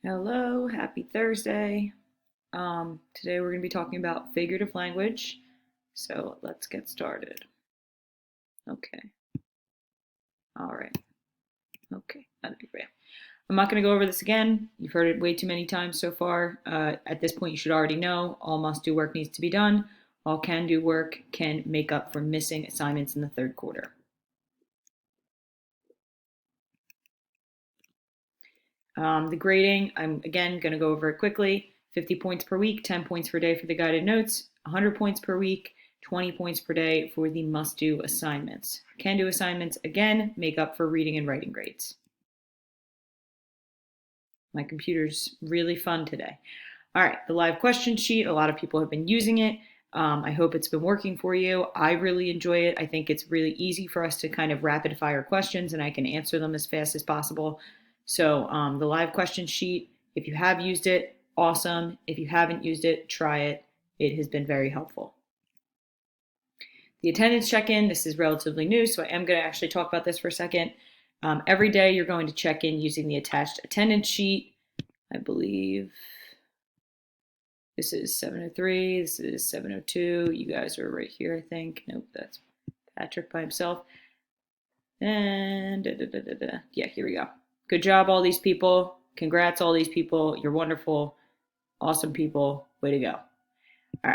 Hello, happy Thursday. Today we're going to be talking about figurative language. So let's get started. Okay, all right. Okay, I'm not going to go over this again. You've heard it way too many times so far. At this point, you should already know all must do work needs to be done. All can do work can make up for missing assignments in the third quarter. The grading, I'm again going to go over it quickly. 50 points per week, 10 points per day for the guided notes, 100 points per week, 20 points per day for the must-do assignments. Can-do assignments, again, make up for reading and writing grades. My computer's really fun today. All right, the live question sheet, a lot of people have been using it. I hope it's been working for you. I really enjoy it. I think it's really easy for us to kind of rapid fire questions and I can answer them as fast as possible. So the live question sheet, if you have used it, awesome. If you haven't used it, try it. It has been very helpful. The attendance check-in, this is relatively new, so I am going to actually talk about this for a second. Every day you're going to check in using the attached attendance sheet. I believe this is 7:03, this is 7:02. You guys are right here, I think. Nope, that's Patrick by himself. And yeah, here we go. Good job, all these people. Congrats, all these people. You're wonderful. Awesome people. Way to go. All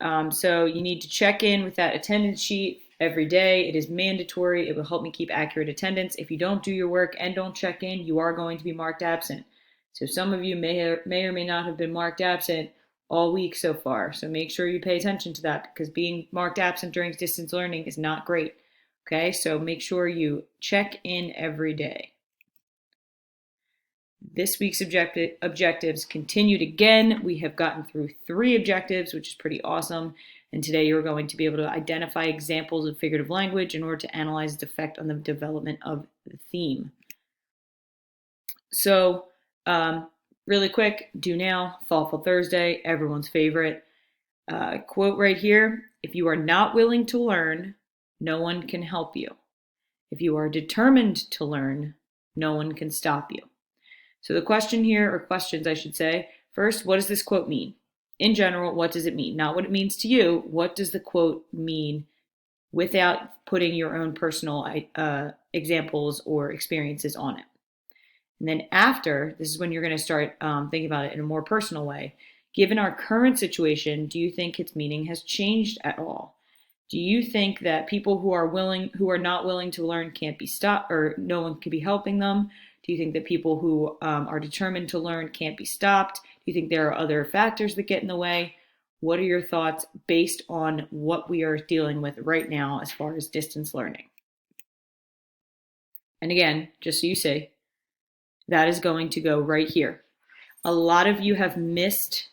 right. So you need to check in with that attendance sheet every day. It is mandatory. It will help me keep accurate attendance. If you don't do your work and don't check in, you are going to be marked absent. So some of you may or may not have been marked absent all week so far. So make sure you pay attention to that because being marked absent during distance learning is not great. Okay, so make sure you check in every day. This week's objectives continued again. We have gotten through 3 objectives, which is pretty awesome. And today you're going to be able to identify examples of figurative language in order to analyze its effect on the development of the theme. So, really quick, do now, Thoughtful Thursday, everyone's favorite. Quote right here, if you are not willing to learn, no one can help you. If you are determined to learn, no one can stop you. So the question here, or questions I should say, first, what does this quote mean? In general, what does it mean? Not what it means to you, what does the quote mean without putting your own personal examples or experiences on it? And then after, this is when you're going to start thinking about it in a more personal way. Given our current situation, do you think its meaning has changed at all? Do you think that people who are not willing to learn can't be stopped, or no one could be helping them? Do you think that people who are determined to learn can't be stopped? Do you think there are other factors that get in the way? What are your thoughts based on what we are dealing with right now as far as distance learning? And again, just so you see, that is going to go right here. A lot of you have missed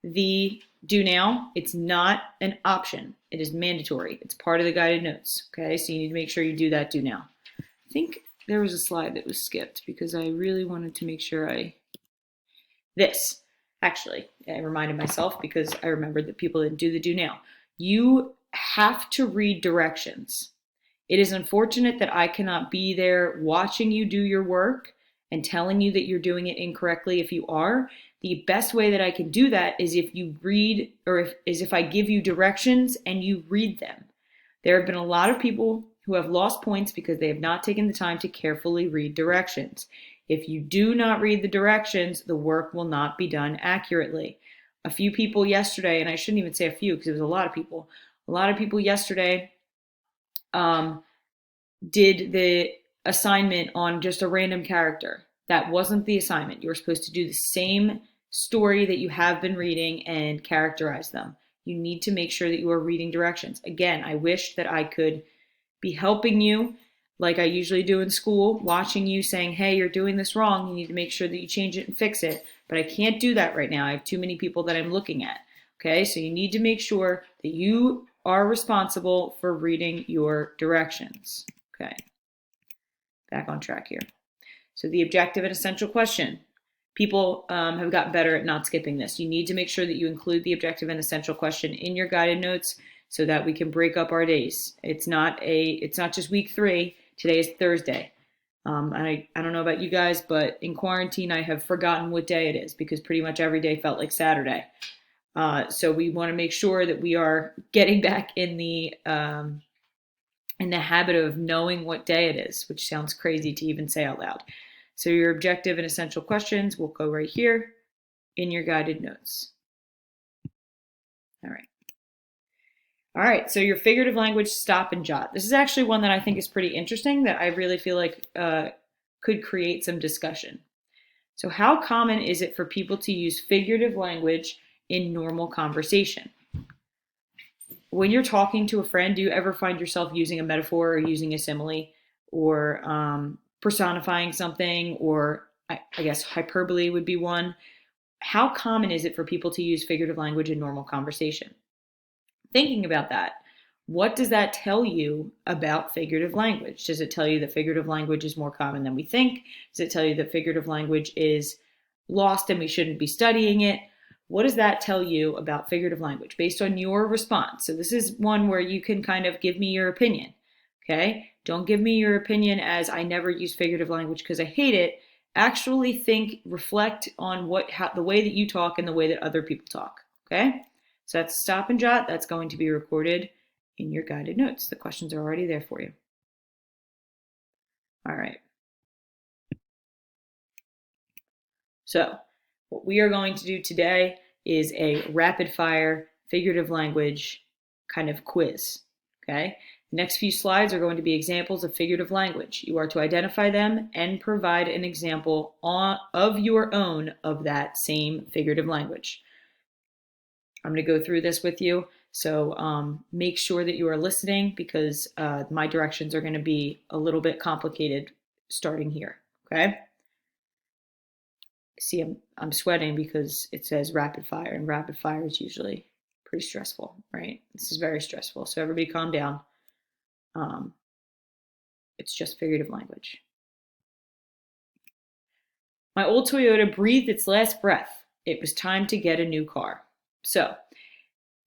the do now. It's not an option. It is mandatory. It's part of the guided notes. Okay, so you need to make sure you do that do now. I think there was a slide that was skipped because I really wanted to make sure this. Actually, I reminded myself because I remembered that people didn't do the do now. You have to read directions. It is unfortunate that I cannot be there watching you do your work and telling you that you're doing it incorrectly if you are. The best way that I can do that is if you read, or if I give you directions and you read them. There have been a lot of people who have lost points because they have not taken the time to carefully read directions. If you do not read the directions, the work will not be done accurately. A few people yesterday, and I shouldn't even say a few because it was a lot of people yesterday did the assignment on just a random character. That wasn't the assignment. You were supposed to do the same story that you have been reading and characterize them. You need to make sure that you are reading directions. Again, I wish that I could be helping you like I usually do in school, watching you saying, hey, you're doing this wrong. You need to make sure that you change it and fix it. But I can't do that right now. I have too many people that I'm looking at. Okay, so you need to make sure that you are responsible for reading your directions. Okay, back on track here. So the objective and essential question. People have gotten better at not skipping this. You need to make sure that you include the objective and essential question in your guided notes so that we can break up our days. It's not just week 3. Today is Thursday. I don't know about you guys, but in quarantine, I have forgotten what day it is because pretty much every day felt like Saturday. So we want to make sure that we are getting back in the habit of knowing what day it is, which sounds crazy to even say out loud. So your objective and essential questions will go right here in your guided notes. All right. All right, so your figurative language stop and jot. This is actually one that I think is pretty interesting that I really feel like could create some discussion. So how common is it for people to use figurative language in normal conversation? When you're talking to a friend, do you ever find yourself using a metaphor or using a simile or personifying something, or I guess hyperbole would be one? How common is it for people to use figurative language in normal conversation? Thinking about that, what does that tell you about figurative language? Does it tell you that figurative language is more common than we think? Does it tell you that figurative language is lost and we shouldn't be studying it? What does that tell you about figurative language based on your response? So this is one where you can kind of give me your opinion, okay? Don't give me your opinion as I never use figurative language because I hate it. Actually think, reflect on the way that you talk and the way that other people talk, okay? So that's stop and jot. That's going to be recorded in your guided notes. The questions are already there for you. All right. So what we are going to do today is a rapid fire figurative language kind of quiz. Okay. The next few slides are going to be examples of figurative language. You are to identify them and provide an example of your own of that same figurative language. I'm going to go through this with you. So make sure that you are listening because my directions are going to be a little bit complicated starting here. Okay. See, I'm sweating because it says rapid fire, and rapid fire is usually pretty stressful, right? This is very stressful. So everybody calm down. It's just figurative language. My old Toyota breathed its last breath. It was time to get a new car. So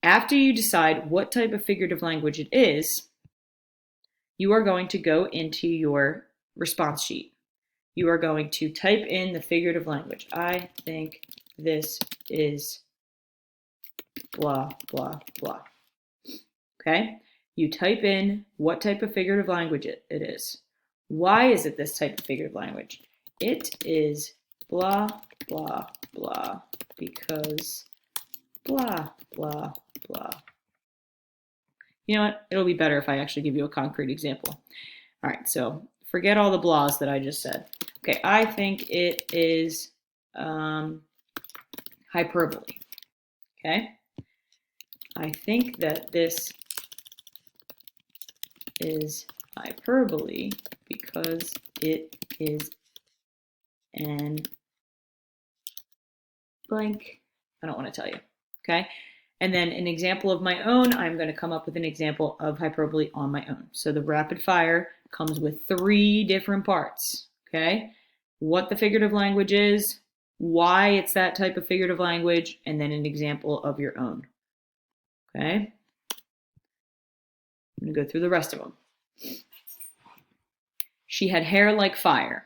after you decide what type of figurative language it is, you are going to go into your response sheet. You are going to type in the figurative language. I think this is blah, blah, blah. Okay? You type in what type of figurative language it is. Why is it this type of figurative language? It is blah, blah, blah, because blah, blah, blah. You know what? It'll be better if I actually give you a concrete example. All right, so forget all the blahs that I just said. Okay, I think it is hyperbole. Okay? I think that this is hyperbole because it is an blank. I don't want to tell you. Okay? And then an example of my own, I'm going to come up with an example of hyperbole on my own. So the rapid fire comes with 3 different parts. Okay? What the figurative language is, why it's that type of figurative language, and then an example of your own. Okay? I'm going to go through the rest of them. She had hair like fire.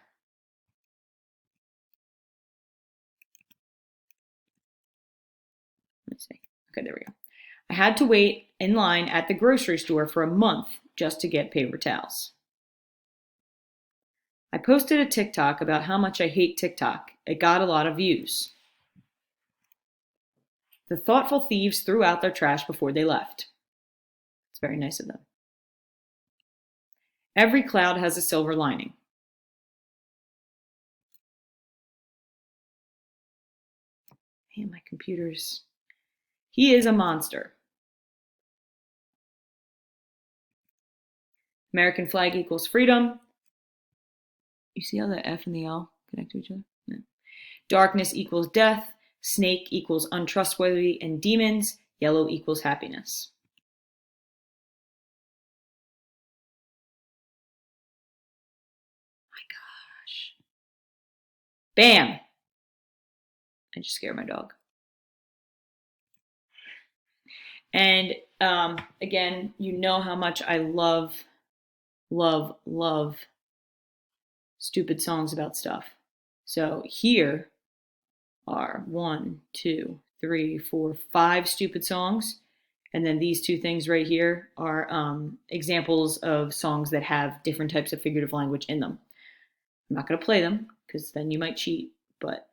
Let's see. Okay, there we go. I had to wait in line at the grocery store for a month just to get paper towels. I posted a TikTok about how much I hate TikTok. It got a lot of views. The thoughtful thieves threw out their trash before they left. It's very nice of them. Every cloud has a silver lining. Man, my computer's... He is a monster. American flag equals freedom. You see how the F and the L connect to each other? Yeah. Darkness equals death. Snake equals untrustworthy and demons. Yellow equals happiness. My gosh. Bam! I just scared my dog. And again, you know how much I love stupid songs about stuff. So here are 1, 2, 3, 4, 5 stupid songs. And then these two things right here are examples of songs that have different types of figurative language in them. I'm not going to play them because then you might cheat, but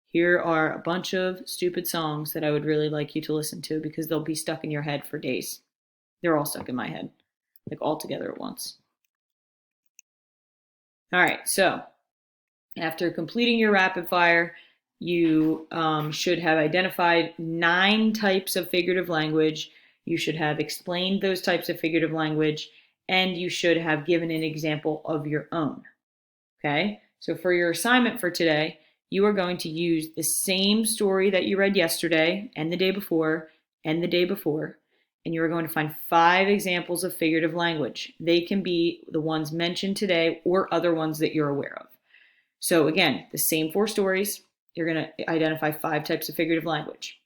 here are a bunch of stupid songs that I would really like you to listen to because they'll be stuck in your head for days. They're all stuck in my head, like all together at once. All right, so after completing your rapid fire, you should have identified 9 types of figurative language. You should have explained those types of figurative language, and you should have given an example of your own. Okay, so for your assignment for today, you are going to use the same story that you read yesterday and the day before and the day before, and you are going to find 5 examples of figurative language. They can be the ones mentioned today or other ones that you're aware of. So again, the same 4 stories, you're going to identify 5 types of figurative language.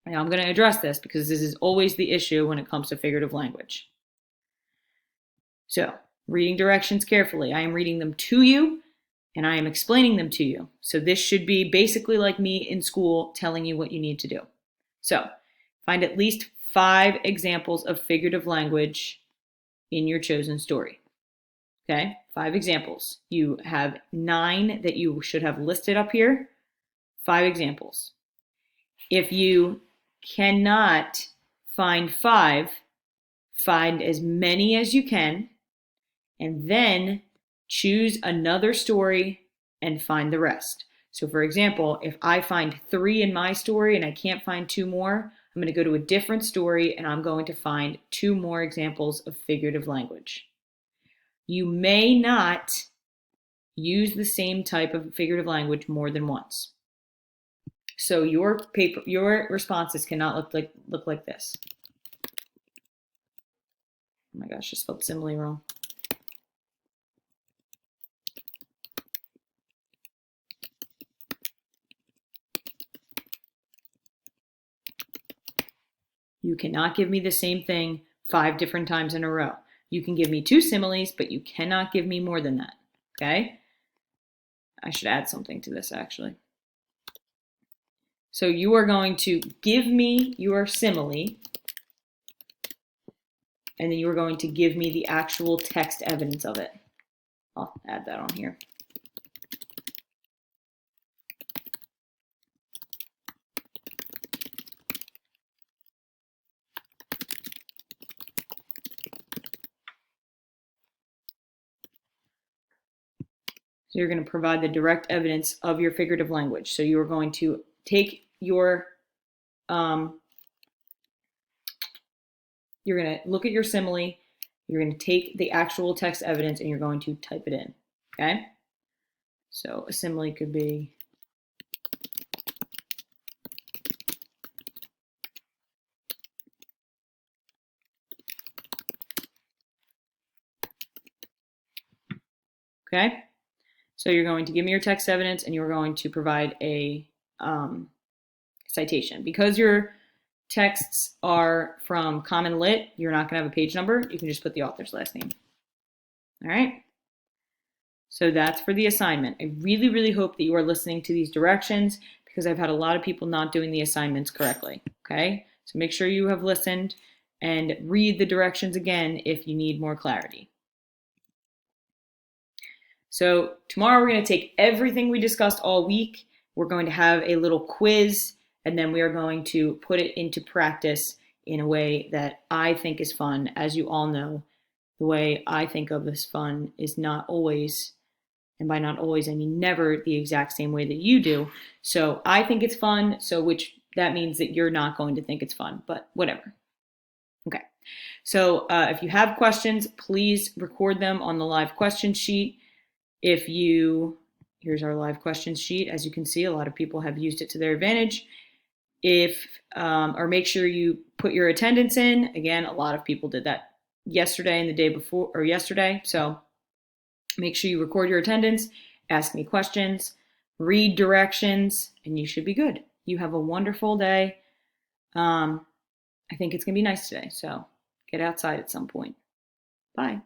Now I'm going to address this because this is always the issue when it comes to figurative language. So, reading directions carefully. I am reading them to you and I am explaining them to you. So this should be basically like me in school telling you what you need to do. So, find at least 5 examples of figurative language in your chosen story. Okay, 5 examples. You have 9 that you should have listed up here. 5 examples. If you cannot find 5, find as many as you can, and then choose another story and find the rest. So for example, if I find 3 in my story and I can't find 2 more, I'm going to go to a different story and I'm going to find 2 more examples of figurative language. You may not use the same type of figurative language more than once. So your responses cannot look like this. Oh my gosh, I spelled simile wrong. You cannot give me the same thing 5 different times in a row. You can give me 2 similes, but you cannot give me more than that, okay? I should add something to this actually. So you are going to give me your simile, and then you are going to give me the actual text evidence of it. I'll add that on here. So you're going to provide the direct evidence of your figurative language. So you are going to take your, you're going to look at your simile, you're going to take the actual text evidence and you're going to type it in, okay? So a simile could be, okay? So you're going to give me your text evidence and you're going to provide a citation. Because your texts are from Common Lit, you're not going to have a page number. You can just put the author's last name. All right? So that's for the assignment. I really, really hope that you are listening to these directions because I've had a lot of people not doing the assignments correctly. Okay? So make sure you have listened and read the directions again if you need more clarity. So tomorrow we're going to take everything we discussed all week. We're going to have a little quiz, and then we are going to put it into practice in a way that I think is fun. As you all know, the way I think of this fun is not always, and by not always, I mean never the exact same way that you do. So I think it's fun, so which that means that you're not going to think it's fun, but whatever. Okay. So if you have questions, please record them on the live question sheet. Here's our live questions sheet. As you can see, a lot of people have used it to their advantage. Or make sure you put your attendance in. Again, a lot of people did that yesterday and the day before, or yesterday. So make sure you record your attendance, ask me questions, read directions, and you should be good. You have a wonderful day. I think it's going to be nice today. So get outside at some point. Bye.